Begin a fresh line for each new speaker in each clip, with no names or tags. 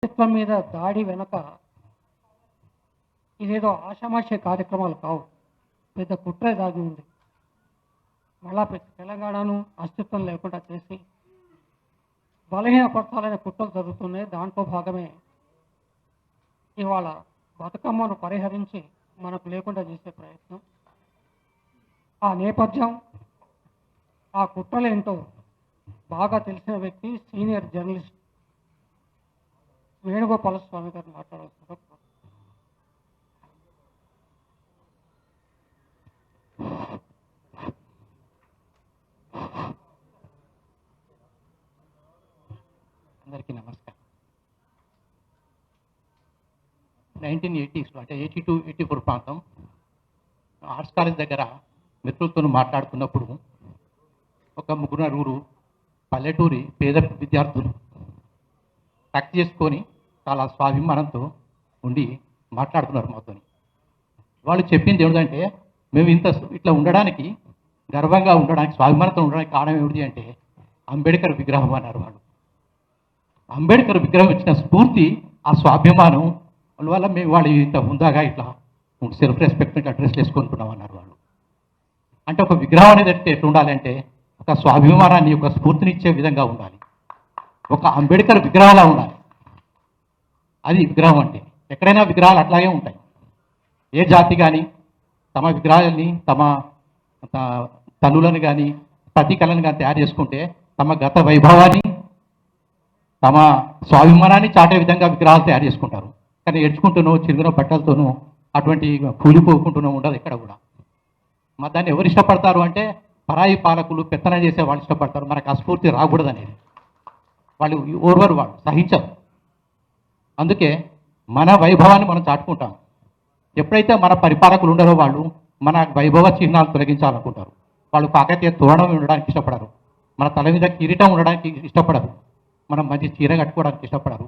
వ్యక్తిత్వం మీద దాడి వెనక ఇదేదో ఆషామాషి కార్యక్రమాలు కావు, పెద్ద కుట్రే దాగి ఉంది. మళ్ళా తెలంగాణను అస్తిత్వం లేకుండా చేసి బలహీనపరచాలనే కుట్రలు జరుగుతున్నాయి. దాంట్లో భాగమే ఇవాళ బతుకమ్మను పరిహరించి మనకు లేకుండా చేసే ప్రయత్నం. ఆ నేపథ్యం, ఆ కుట్రలేంటో బాగా తెలిసిన వ్యక్తి సీనియర్ జర్నలిస్ట్ వేణుగోపాల స్వామి గారు మాట్లాడాల్సిందిగా కోరుతున్నాను.
అందరికీ నమస్కారం. 1980s అంటే 82-84 ప్రాంతం ఆర్ట్స్ కాలేజ్ దగ్గర మిత్రులతో మాట్లాడుతున్నప్పుడు ఒక ముగ్గురు పల్లెటూరి పేద విద్యార్థులు టక్ చేసుకొని చాలా స్వాభిమానంతో ఉండి మాట్లాడుతున్నారు మాతో. వాళ్ళు చెప్పింది ఏమిటంటే, మేము ఇట్లా ఉండడానికి, గర్వంగా ఉండడానికి, స్వాభిమానంతో ఉండడానికి కారణం ఏమిటి అంటే అంబేద్కర్ విగ్రహం అన్నారు. వాళ్ళు అంబేద్కర్ విగ్రహం ఇచ్చిన స్ఫూర్తి, ఆ స్వాభిమానం వల్ల మేము వాళ్ళు ఇంత ఉందాగా ఇట్లా సెల్ఫ్ రెస్పెక్ట్ అడ్రస్ చేసుకుంటున్నాం అన్నారు వాళ్ళు. అంటే ఒక విగ్రహం అనేది ఎట్లా ఉండాలి అంటే ఒక స్వాభిమానాన్ని, ఒక స్ఫూర్తినిచ్చే విధంగా ఉండాలి. ఒక అంబేద్కర్ విగ్రహాలా ఉండాలి. అది విగ్రహం అంటే. ఎక్కడైనా విగ్రహాలు అట్లాగే ఉంటాయి. ఏ జాతి కానీ తమ విగ్రహాలని, తమ తల్లులను కానీ, ప్రతీకలను కానీ తయారు చేసుకుంటే తమ గత వైభవాన్ని, తమ స్వాభిమానాన్ని చాటే విధంగా విగ్రహాలు తయారు చేసుకుంటారు. కానీ ఏడ్చుకుంటూనో, చిరిగిన బట్టలతోనూ, అటువంటి కూలిపోకుంటూనో ఉండదు ఎక్కడ కూడా. మరి దాన్ని ఎవరు ఇష్టపడతారు అంటే పరాయి పాలకులు, పెత్తనం చేసే వాళ్ళు ఇష్టపడతారు. మనకు ఆ స్ఫూర్తి రాకూడదు అనేది వాళ్ళు ఓర్వరు, వాళ్ళు సహించరు. అందుకే మన వైభవాన్ని మనం చాటుకుంటాం. ఎప్పుడైతే మన పరిపాలకులు ఉండరో వాళ్ళు మన వైభవ చిహ్నాలు తొలగించాలనుకుంటారు. వాళ్ళు కాకతీయ తోరణం ఉండడానికి ఇష్టపడరు, మన తల మీద కిరీటం ఉండడానికి ఇష్టపడరు, మనం మంచి చీర కట్టుకోవడానికి ఇష్టపడరు,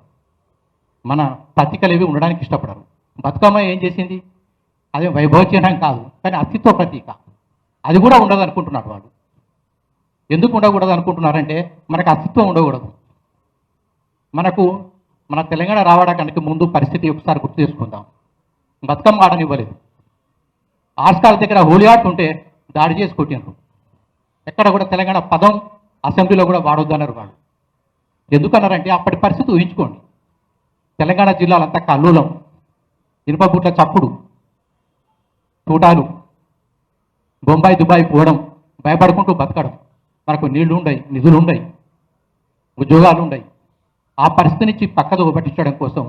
మన ప్రతీకలు ఉండడానికి ఇష్టపడరు. బతుకమ్మ ఏం చేసింది? అదే వైభవ చిహ్నం కాదు, కానీ అస్తిత్వ ప్రతీక. అది కూడా ఉండదు అనుకుంటున్నారు వాళ్ళు. ఎందుకు ఉండకూడదు అనుకుంటున్నారంటే మనకు అస్తిత్వం ఉండకూడదు. మన తెలంగాణ రావడానికి ముందు పరిస్థితి ఒకసారి గుర్తు చేసుకుందాం. బతుకమ్మ ఆడనివ్వలేదు. ఆస్కాల దగ్గర హోలీ ఆర్ట్ ఉంటే దాడి చేసి కొట్టినారు. ఎక్కడ కూడా తెలంగాణ పదం అసెంబ్లీలో కూడా వాడొద్దు అన్నారు వాళ్ళు. ఎందుకన్నారంటే అప్పటి పరిస్థితి ఊహించుకోండి. తెలంగాణ జిల్లాలంతా కల్లోలం, ఇనుపబుట్ల చప్పుడు, తూటాలు, బొంబాయి దుబాయ్ పోవడం, భయపడుకుంటూ బతకడం. మనకు నీళ్లు ఉండయి, నిధులు ఉండయి, ఉద్యోగాలు ఉండయి. ఆ పరిస్థితి నుంచి పక్కదో పట్టించడం కోసం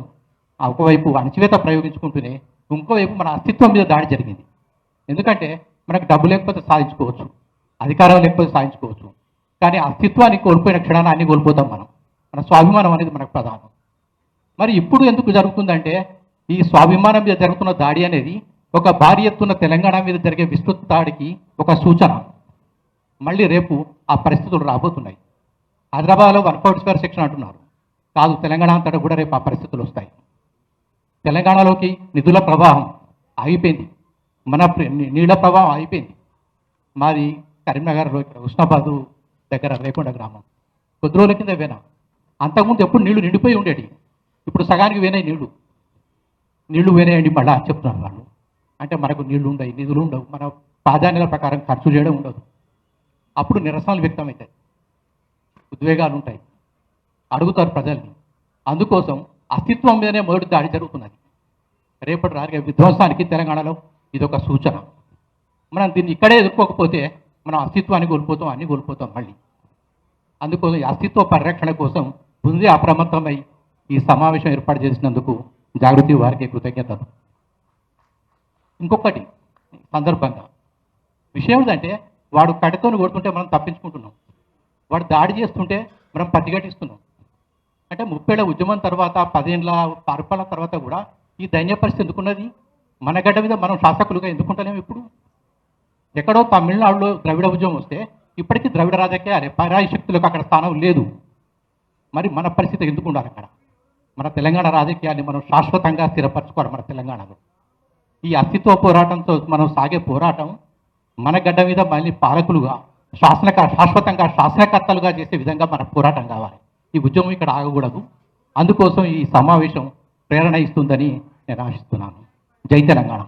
ఒకవైపు అణచివేత ప్రయోగించుకుంటూనే ఇంకోవైపు మన అస్తిత్వం మీద దాడి జరిగింది. ఎందుకంటే మనకు డబ్బు లేకపోతే సాధించుకోవచ్చు, అధికారం లేకపోతే సాధించుకోవచ్చు, కానీ అస్తిత్వాన్ని కోల్పోయిన క్షణాన్ని అన్ని కోల్పోతాం మనం. మన స్వాభిమానం అనేది మనకు ప్రధానం. మరి ఇప్పుడు ఎందుకు జరుగుతుందంటే ఈ స్వాభిమానం మీద జరుగుతున్న దాడి అనేది ఒక భారీ ఎత్తున తెలంగాణ మీద జరిగే విస్తృత దాడికి ఒక సూచన. మళ్ళీ రేపు ఆ పరిస్థితులు రాబోతున్నాయి. హైదరాబాద్లో 142 సెక్షన్ అంటున్నారు. కాదు, తెలంగాణ అంతటా కూడా రేపు ఆ పరిస్థితులు వస్తాయి. తెలంగాణలోకి నిధుల ప్రవాహం ఆగిపోయింది, మన నీళ్ల ప్రవాహం ఆగిపోయింది. మాది కరీంనగర్లో ఇక్కడ ఉస్నాబాదు దగ్గర రేకొండ గ్రామం. కొద్ది రోజుల కింద వేనా. అంతకుముందు ఎప్పుడు నీళ్లు నిండిపోయి ఉండేవి. ఇప్పుడు సగానికి వేనాయి నీళ్లు వేనాయండి మళ్ళా చెప్తున్నారు వాళ్ళు. అంటే మనకు నీళ్లు ఉండవు, నిధులు ఉండవు, మన ప్రాధాన్యత ప్రకారం ఖర్చు చేయడం ఉండదు. అప్పుడు నిరసనలు వ్యక్తమవుతాయి, ఉద్వేగాలు ఉంటాయి, అడుగుతారు ప్రజల్ని. అందుకోసం అస్తిత్వం మీదనే మొదటి దాడి జరుగుతున్నది. రేపటి రాగే విధ్వంసానికి తెలంగాణలో ఇదొక సూచన. మనం దీన్ని ఇక్కడే ఎదుర్కోకపోతే మనం అస్తిత్వాన్ని కోల్పోతాం, అన్ని కోల్పోతాం మళ్ళీ. అందుకోసం ఈ అస్తిత్వ పరిరక్షణ కోసం ముందే అప్రమత్తమై ఈ సమావేశం ఏర్పాటు చేసినందుకు జాగృతి వారికి కృతజ్ఞతలు. ఇంకొకటి సందర్భంగా విషయం ఏంటంటే వాడు కట్టెతోని కొడుతుంటే మనం తప్పించుకుంటున్నాం, వాడు దాడి చేస్తుంటే మనం పట్టిగట్టిస్తున్నాం. అంటే 30 ఏళ్ల ఉద్యమం తర్వాత, 10 ఏళ్ల పరిపాలన తర్వాత కూడా ఈ దైన్య పరిస్థితి ఎందుకున్నది? మన గడ్డ మీద మనం శాసకులుగా ఎందుకుంటలేము? ఇప్పుడు ఎక్కడో తమిళనాడులో ద్రవిడ ఉద్యమం వస్తే ఇప్పటికీ ద్రవిడ రాజకీయాలే, పరాయి శక్తులకు అక్కడ స్థానం లేదు. మరి మన పరిస్థితి ఎందుకు ఉండాలి అక్కడ? మన తెలంగాణ రాజకీయాన్ని మనం శాశ్వతంగా స్థిరపరచుకోవాలి. మన తెలంగాణలో ఈ అస్తిత్వ పోరాటంతో మనం సాగే పోరాటం మన గడ్డ మీద మళ్ళీ పాలకులుగా, శాశ్వతంగా శాసనకర్తలుగా చేసే విధంగా మన పోరాటం కావాలి. ఈ ఉద్యమం ఇక్కడ ఆగకూడదు. అందుకోసం ఈ సమావేశం ప్రేరణ ఇస్తుందని నేను ఆశిస్తున్నాను. జై తెలంగాణ.